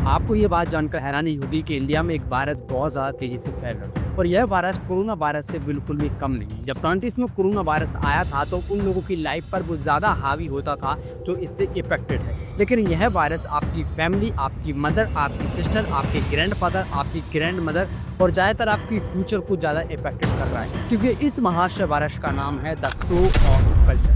आपको ये बात जानकर हैरानी होगी कि इंडिया में एक वायरस बहुत ज़्यादा तेज़ी से फैल रहा है और यह वायरस कोरोना वायरस से बिल्कुल भी कम नहीं है। जब 20 में कोरोना वायरस आया था तो उन लोगों की लाइफ पर वो ज़्यादा हावी होता था जो इससे इफेक्टेड है। लेकिन यह वायरस आपकी फैमिली, आपकी मदर, आपकी सिस्टर, आपके ग्रैंडफादर, आपकी ग्रैंड मदर और ज़्यादातर आपकी फ्यूचर को ज़्यादा इफेक्टेड कर रहा है, क्योंकि इस महाशय वायरस का नाम है द शो ऑफ कल्चर।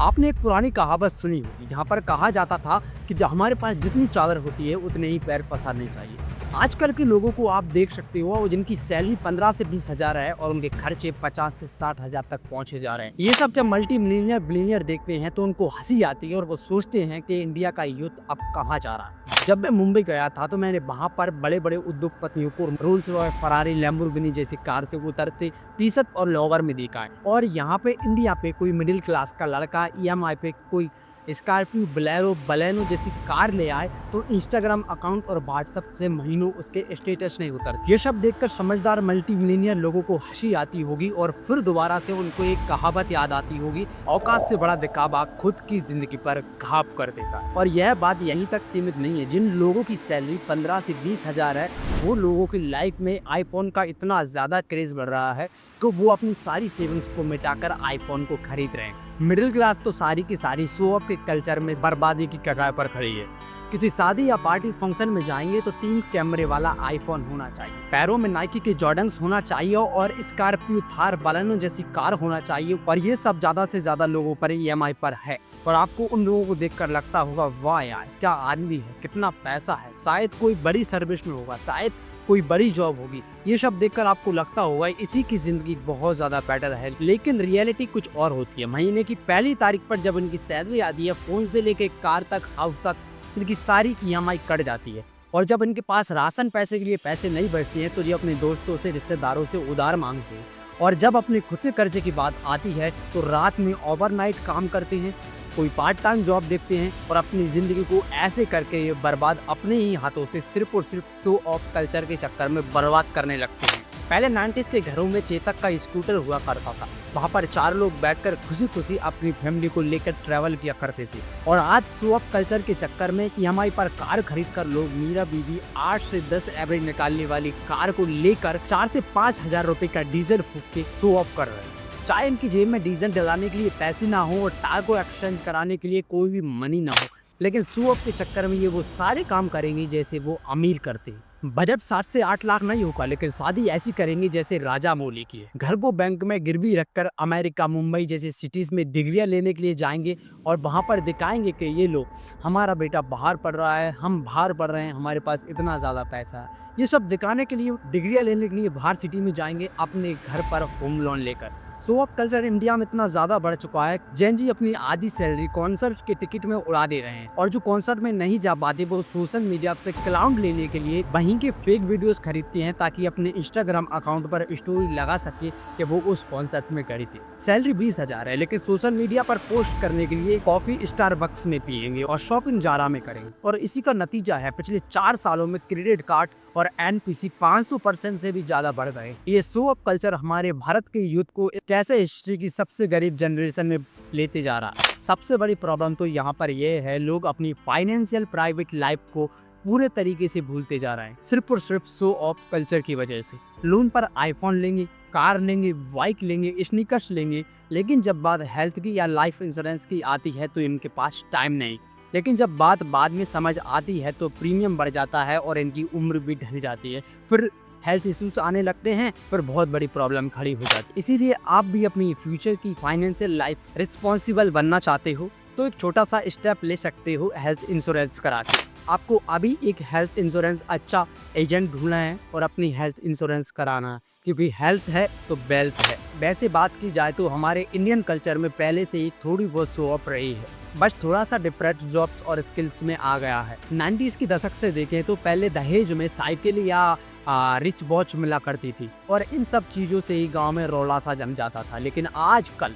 आपने एक पुरानी कहावत सुनी होगी जहाँ पर कहा जाता था कि जब हमारे पास जितनी चादर होती है उतने ही पैर पसारने चाहिए। आजकल के लोगों को आप देख सकते हो जिनकी सैलरी 15 से 20 हज़ार है और उनके खर्चे 50 से 60 हज़ार तक पहुंचे जा रहे हैं। ये सब जब मल्टी मिलियनियर बिलियनियर देखते हैं तो उनको हंसी आती है और वो सोचते हैं कि इंडिया का यूथ अब कहाँ जा रहा है। जब मैं मुंबई गया था तो मैंने वहाँ पर बड़े बड़े उद्योगपतियों को रोल्स रॉयस, फरारी, लैम्बोर्गिनी जैसी कार से उतरते टी शर्ट और लोवर में देखा है। और यहाँ पे इंडिया पे कोई मिडिल क्लास का लड़का ईएमआई पे कोई स्कॉर्पियो, बोलेरो, बलेनो जैसी कार ले आए तो इंस्टाग्राम अकाउंट और व्हाट्सएप से महीनों उसके स्टेटस नहीं उतरते। ये सब देखकर समझदार मल्टी मिलियनियर लोगों को हंसी आती होगी और फिर दोबारा से उनको एक कहावत याद आती होगी, औकात से बड़ा दिखावा खुद की जिंदगी पर घाप कर देता है। और यह बात यहीं तक सीमित नहीं है। जिन लोगों की सैलरी 15 से 20 हज़ार है वो लोगों की लाइफ में आईफोन का इतना ज़्यादा क्रेज बढ़ रहा है कि वो अपनी सारी सेविंग्स को मिटाकर आईफोन को खरीद रहे हैं। मिडिल क्लास तो सारी की सारी शो ऑफ के कल्चर में बर्बादी की कगार पर खड़ी है। किसी शादी या पार्टी फंक्शन में जाएंगे तो 3 कैमरे वाला आईफोन होना चाहिए, पैरों में नाइकी के जॉर्डन्स होना चाहिए और स्कॉर्पियो, थार, बलेनो जैसी कार होना चाहिए। और ये सब ज़्यादा से ज़्यादा लोगों पर ईएमआई पर है। और आपको उन लोगों को देखकर लगता होगा वाह यार क्या आदमी है, कितना पैसा है, शायद कोई बड़ी सर्विस में होगा, शायद कोई बड़ी जॉब होगी। ये सब देखकर आपको लगता होगा इसी की जिंदगी बहुत ज़्यादा बेटर है। लेकिन रियलिटी कुछ और होती है। महीने की पहली तारीख पर जब इनकी सैलरी आती है, फ़ोन से लेके कार तक, हाउस तक, इनकी सारी ईएमआई कट जाती है। और जब इनके पास राशन पैसे के लिए पैसे नहीं बचते हैं तो ये अपने दोस्तों से, रिश्तेदारों से उधार मांगते हैं। और जब अपने खुद के कर्जे की बात आती है तो रात में ओवरनाइट काम करते हैं, कोई पार्ट टाइम जॉब देखते हैं और अपनी ज़िंदगी को ऐसे करके ये बर्बाद अपने ही हाथों से सिर्फ और सिर्फ शो ऑफ कल्चर के चक्कर में बर्बाद करने लगते हैं। पहले 90s के घरों में चेतक का स्कूटर हुआ करता था, वहाँ पर 4 लोग बैठकर खुशी खुशी अपनी फैमिली को लेकर ट्रैवल किया करते थे। और आज शो ऑफ कल्चर के चक्कर में ईएमआई पर कार खरीदकर लोग मीरा बीबी 8 से 10 एवरेज निकालने वाली कार को लेकर 4 से 5 हज़ार रुपये का डीजल फूक के शो ऑफ कर रहे हैं। चाहे इनकी जेब में डीजल डलाने के लिए पैसे ना हो और टायर को एक्सचेंज कराने के लिए कोई भी मनी ना हो, लेकिन शो ऑफ के चक्कर में ये वो सारे काम करेंगे जैसे वो अमीर करते हैं। बजट 7 से 8 लाख नहीं होगा, लेकिन शादी ऐसी करेंगे जैसे राजा मौली की है। घर को बैंक में गिरवी रखकर अमेरिका, मुंबई जैसे सिटीज़ में डिग्रियां लेने के लिए जाएंगे और वहां पर दिखाएंगे कि ये लो हमारा बेटा बाहर पढ़ रहा है, हम बाहर पढ़ रहे हैं, हमारे पास इतना ज़्यादा पैसा है। ये सब दिखाने के लिए डिग्रियां लेने के लिए बाहर सिटी में जाएंगे अपने घर पर होम लोन लेकर। शो ऑफ कल्चर इंडिया में इतना ज़्यादा बढ़ चुका है, जेन जी अपनी आधी सैलरी कॉन्सर्ट के टिकट में उड़ा दे रहे हैं। और जो कॉन्सर्ट में नहीं जा पाते वो सोशल मीडिया से क्लाउड लेने के लिए वहीं के फेक वीडियोस खरीदते हैं ताकि अपने इंस्टाग्राम अकाउंट पर स्टोरी लगा सके कि वो उस कॉन्सर्ट में गए थे। सैलरी 20 हज़ार है, लेकिन सोशल मीडिया पर पोस्ट करने के लिए कॉफ़ी स्टारबक्स में पियेंगे और शॉपिंग जारा में करेंगे। और इसी का नतीजा है पिछले 4 सालों में क्रेडिट कार्ड और एनपीसी 500% से भी ज़्यादा बढ़ गए। ये शो ऑफ कल्चर हमारे भारत के यूथ को कैसे हिस्ट्री की सबसे गरीब जनरेशन में लेते जा रहा है। सबसे बड़ी प्रॉब्लम तो यहाँ पर यह है, लोग अपनी फाइनेंशियल प्राइवेट लाइफ को पूरे तरीके से भूलते जा रहे हैं सिर्फ और सिर्फ शो ऑफ कल्चर की वजह से। लोन पर आईफोन लेंगे, कार लेंगे, बाइक लेंगे, स्नीकर्स लेंगे, लेकिन जब बात हेल्थ की या लाइफ इंश्योरेंस की आती है तो इनके पास टाइम नहीं। लेकिन जब बात बाद में समझ आती है तो प्रीमियम बढ़ जाता है और इनकी उम्र भी ढल जाती है, फिर हेल्थ इश्यूज आने लगते हैं, फिर बहुत बड़ी प्रॉब्लम खड़ी हो जाती है। इसीलिए आप भी अपनी फ्यूचर की फाइनेंशियल लाइफ रिस्पॉन्सिबल बनना चाहते हो तो एक छोटा सा स्टेप ले सकते हो हेल्थ इंश्योरेंस करा के। आपको अभी एक हेल्थ इंश्योरेंस अच्छा एजेंट ढूंढना है और अपनी हेल्थ इंश्योरेंस कराना है, क्योंकि हेल्थ है तो वेल्थ है। वैसे बात की जाए तो हमारे इंडियन कल्चर में पहले से ही थोड़ी बहुत शो ऑफ रही है, बस थोड़ा सा डिफरेंट जॉब्स और स्किल्स में आ गया है। 90s की दशक से देखें तो पहले दहेज में साइकिल या रिच वॉच मिला करती थी और इन सब चीज़ों से ही गांव में रौला सा जम जाता था। लेकिन आजकल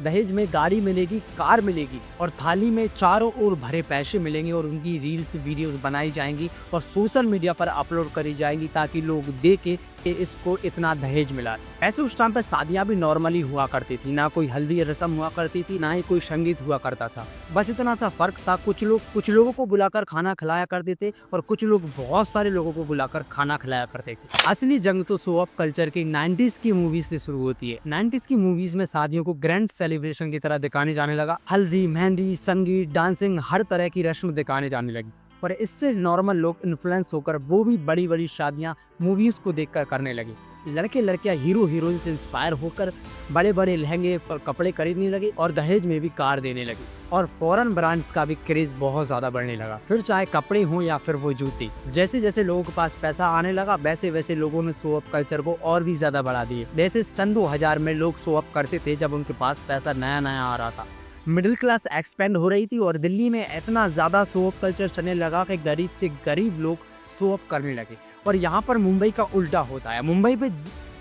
दहेज में गाड़ी मिलेगी, कार मिलेगी और थाली में चारों ओर भरे पैसे मिलेंगे और उनकी रील्स वीडियोस बनाई जाएंगी और सोशल मीडिया पर अपलोड करी जाएंगी ताकि लोग देखें कि इसको इतना दहेज मिला। ऐसे उस टाइम पे शादियां भी नॉर्मली हुआ करती थी, ना कोई हल्दी रस्म हुआ करती थी, ना ही कोई संगीत हुआ करता था। बस इतना सा फर्क था, कुछ लोगों को बुलाकर खाना खिलाया करते थे और कुछ लोग बहुत सारे लोगों को बुलाकर खाना खिलाया करते थे। असली जंग तो शो ऑफ कल्चर की 90s की मूवीज से शुरू होती है। 90s की मूवीज में शादियों को ग्रैंड सेलिब्रेशन की तरह दिखाने जाने लगा। हल्दी, मेहंदी, संगीत, डांसिंग, हर तरह की रस्म दिखाने जाने लगी और इससे नॉर्मल लोग इन्फ्लुएंस होकर वो भी बड़ी बड़ी शादियां मूवीज को देखकर करने लगे। लड़के लड़कियां हीरो हीरोइन से इंस्पायर होकर बड़े बड़े लहंगे कपड़े खरीदने लगे और दहेज में भी कार देने लगे और फॉरेन ब्रांड्स का भी क्रेज बहुत ज्यादा बढ़ने लगा। फिर चाहे कपड़े हों या फिर वो जूते, जैसे जैसे लोगों के पास पैसा आने लगा वैसे वैसे लोगों ने शो ऑफ कल्चर को और भी ज्यादा बढ़ा दिए। जैसे सन 2000 में लोग शो ऑफ करते थे जब उनके पास पैसा नया नया आ रहा था। मिडिल क्लास एक्सपेंड हो रही थी और दिल्ली में इतना ज़्यादा शो ऑफ कल्चर चलने लगा कि गरीब से गरीब लोग शो ऑफ करने लगे। और यहाँ पर मुंबई का उल्टा होता है। मुंबई पे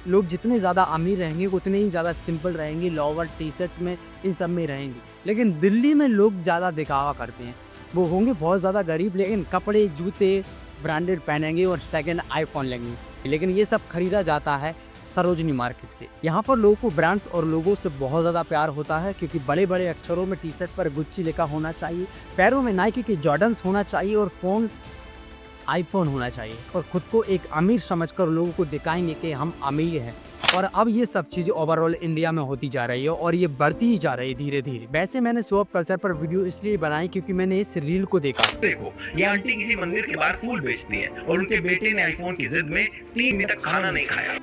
लोग जितने ज़्यादा अमीर रहेंगे उतने ही ज़्यादा सिंपल रहेंगे, लोअर टी शर्ट में इन सब में रहेंगे। लेकिन दिल्ली में लोग ज़्यादा दिखावा करते हैं। वो होंगे बहुत ज़्यादा गरीब लेकिन कपड़े जूते ब्रांडेड पहनेंगे और सेकंड आईफोन लेंगे। लेकिन ये सब खरीदा जाता है सरोजनी मार्केट से। यहाँ पर लोगों को ब्रांड्स और लोगों से बहुत ज़्यादा प्यार होता है क्योंकि बड़े बड़े अक्षरों में टी शर्ट पर गुच्ची लिखा होना चाहिए, पैरों में नाइकी के जॉर्डन्स होना चाहिए और फ़ोन आईफोन होना चाहिए और खुद को एक अमीर समझकर लोगों को दिखाएंगे कि हम अमीर हैं। और अब ये सब चीज़ ओवरऑल इंडिया में होती जा रही है और ये बढ़ती ही जा रही है धीरे धीरे। वैसे मैंने शो ऑफ कल्चर पर वीडियो इसलिए बनाई क्योंकि मैंने इस रील को देखा। देखो, ये आंटी किसी मंदिर के बाहर फूल बेचती है और उनके बेटे ने आईफोन की जिद में 3 दिन तक खाना नहीं खाया।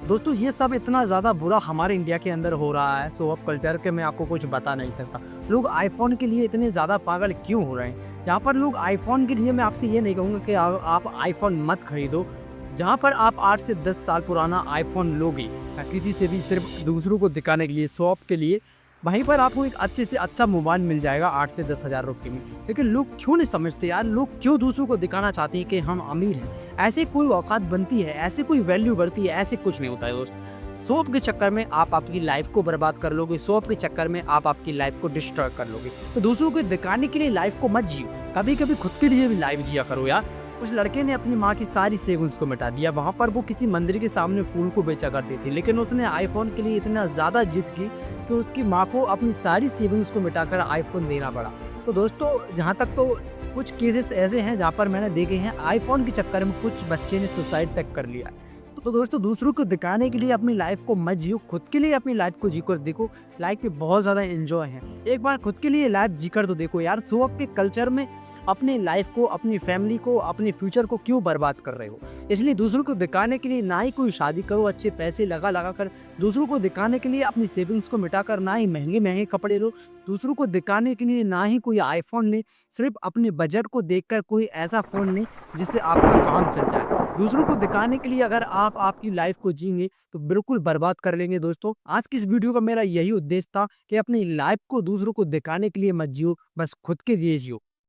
दोस्तों ये सब इतना ज़्यादा बुरा हमारे इंडिया के अंदर हो रहा है शो ऑफ कल्चर के, मैं आपको कुछ बता नहीं सकता। लोग आईफोन के लिए इतने ज़्यादा पागल क्यों हो रहे हैं? यहाँ पर लोग आईफोन के लिए, मैं आपसे ये नहीं कहूँगा कि आप आईफोन मत खरीदो। जहाँ पर आप 8 से 10 साल पुराना आईफोन लोगे या किसी से भी सिर्फ दूसरों को दिखाने के लिए, शो ऑफ के लिए, वहीं पर आपको एक अच्छे से अच्छा मोबाइल मिल जाएगा 8 से 10 हज़ार रुपये में। लेकिन लोग क्यों नहीं समझते यार, लोग क्यों दूसरों को दिखाना चाहते हैं कि हम अमीर हैं? ऐसे कोई औकात बनती है, ऐसे कोई वैल्यू बढ़ती है? ऐसे कुछ नहीं होता है दोस्त। शो ऑफ के चक्कर में आप आपकी लाइफ को बर्बाद कर लोगे, शो ऑफ के चक्कर में आप आपकी लाइफ को डिस्ट्रॉय कर लोगे। तो दूसरों को दिखाने के लिए लाइफ को मत जियो, कभी कभी खुद के लिए भी लाइफ जिया करो यार। उस लड़के ने अपनी माँ की सारी सेविंग्स को मिटा दिया। वहाँ पर वो किसी मंदिर के सामने फूल को बेचा करती थी, लेकिन उसने आईफोन के लिए इतना ज़्यादा जिद की कि उसकी माँ को अपनी सारी सेविंग्स को मिटाकर आईफोन देना पड़ा। तो दोस्तों जहाँ तक तो कुछ केसेस ऐसे हैं जहाँ पर मैंने देखे हैं आईफोन के चक्कर में कुछ बच्चे ने सुसाइड तक कर लिया। तो दोस्तों दूसरों को दिखाने के लिए अपनी लाइफ को मत जियो, खुद के लिए अपनी लाइफ को जीकर देखो। लाइफ में बहुत ज़्यादा एंजॉय है, एक बार खुद के लिए लाइफ जीकर तो देखो यार। शो ऑफ के कल्चर में अपनी लाइफ को, अपनी फैमिली को, अपने फ्यूचर को क्यों बर्बाद कर रहे हो? इसलिए दूसरों को दिखाने के लिए ना ही कोई शादी करो अच्छे पैसे लगा कर, दूसरों को दिखाने के लिए अपनी सेविंग्स को मिटाकर ना ही महंगे महंगे कपड़े लो, दूसरों को दिखाने के लिए ना ही कोई आईफोन ले, सिर्फ अपने बजट को देखकर कोई ऐसा फ़ोन ले जिससे आपका काम चल जाए। दूसरों को दिखाने के लिए अगर आप आपकी लाइफ को जिएंगे तो बिल्कुल बर्बाद कर लेंगे। दोस्तों आज की इस वीडियो का मेरा यही उद्देश्य था कि अपनी लाइफ को दूसरों को दिखाने के लिए मत जियो, बस खुद के लिए जियो।